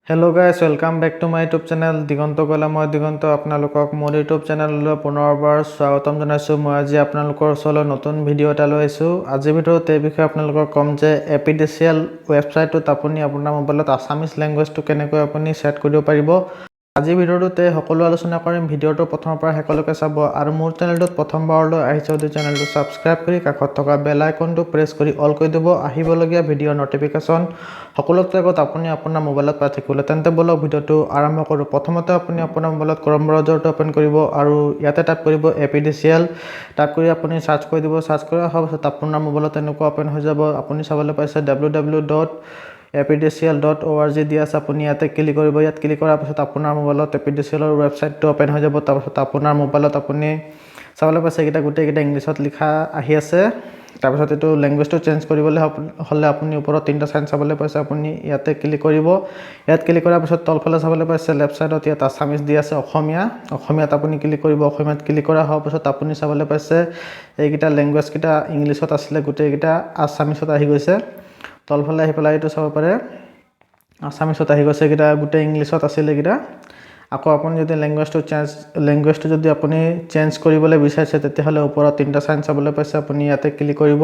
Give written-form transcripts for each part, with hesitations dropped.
Hello guys, welcome back to my YouTube channel Digonto Kola মই দিগন্ত আপোনালোকক মোৰ YouTube চেনেললৈ পুনৰবাৰ স্বাগতম জনাইছো মই আজি আপোনালোকৰ ওচৰলৈ নতুন ভিডিও এটা লৈ আহিছো আজি ভিডিওত এই বিষয়ে আপোনালোকক কম যে এপিডিচিএল ৱেবছাইটত আপুনি আপোনাৰ মোবাইলত আসামিজ ল্যাঙ্গুৱেজটো কেনেকৈ আপুনি সেট কৰিব পাৰিব আজি ভিডিওটোতে সকলো আলোচনা কৰিম ভিডিওটো প্ৰথমৰ পৰা শেষলৈকে চাব আৰু মোৰ চেনেলটোত প্ৰথমবাৰলৈ আহিছে যদি চেনেলটো সাবস্ক্ৰাইব কৰি কাষত থকা বেল আইকনটো প্ৰেছ কৰি অল কৰি দিব আহিবলগীয়া ভিডিও নটিফিকেশন সকলোতকৈ আগত আপুনি আপোনাৰ মোবাইলত পাই থাকিব তেন্তে বলক ভিডিওটো আৰম্ভ কৰো প্ৰথমতে আপুনি আপোনাৰ মোবাইলত ক্ৰম ব্ৰাউজাৰটো ওপেন কৰিব আৰু ইয়াতে টাইপ কৰিব এপিডিচিএল টাইপ কৰি আপুনি সাৰ্চ কৰি দিব সাৰ্চ কৰা হ'ব আপোনাৰ মোবাইলত এনেকুৱা ওপেন হৈ যাব আপুনি চাবলৈ পাইছে www.apdcl.org দিয়া আছে আপুনি ইয়াতে ক্লিক কৰিব ইয়াত ক্লিক কৰাৰ পিছত আপোনাৰ মোবাইলত এপিডিচিএলৰ ৱেবছাইটটো ওপেন হৈ যাব তাৰ পিছত আপোনাৰ মোবাইলত আপুনি চাবলৈ পাইছে এটা গোটেইটা ইংলিছত লিখা আহি আছে তাৰ পিছত এটো ল্যাঙ্গুৱেজটো চেঞ্জ কৰিবলৈ হলে আপুনি ওপৰত তিনটা সাইন চাবলৈ পাইছে আপুনি ইয়াতে ক্লিক কৰিব ইয়াত ক্লিক কৰাৰ পিছত তলফালে চাবলৈ পাইছে লেফট সাইডত ইয়াত আসামিজ দি আছে অসমীয়াত আপুনি ক্লিক কৰিব অসমীয়াত ক্লিক কৰা হোৱাৰ পিছত আপুনি চাবলৈ পাইছে এইকিটা ল্যাঙ্গুৱেজ কিটা ইংলিছত আছিল গোটেইকিটা আসামিজত আহি গৈছে তলফালে আহি পেলাই এটো চাব পাৰে আসামিজত আহি গৈছে কিটা গোটেই ইংলিছত আছিল কিটা আকৌ আপুনি যদি ল্যাঙ্গুৱেজটো যদি আপুনি চেঞ্জ কৰিবলৈ বিচাৰিছে তেতিয়াহলে ওপৰত তিনটা সাইন চাবলৈ পাইছে আপুনি ইয়াতে ক্লিক কৰিব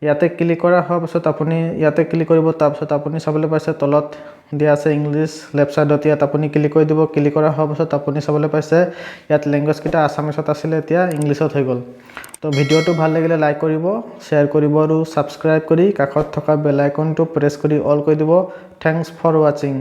ইয়াতে ক্লিক কৰা হোৱাৰ পিছত আপুনি ইয়াতে ক্লিক কৰিব তাৰ পিছত আপুনি চাবলৈ পাইছে তলত দিয়া আছে ইংলিছ লেফট সাইডত ইয়াত আপুনি ক্লিক কৰি দিব ক্লিক কৰা হোৱাৰ পিছত আপুনি চাবলৈ পাইছে ইয়াত ল্যাঙ্গুৱেজ কিটা আসামিজত আছিল এতিয়া ইংলিছত হৈ গল তো ভিডিওটো ভাল লাগিলে লাইক কৰিব শেয়াৰ কৰিব আৰু সাবস্ক্ৰাইব কৰি কাষত থকা বেল আইকনটো প্ৰেছ কৰি অল কৰি দিব থ্যাঙ্কস ফৰ ওয়াচিং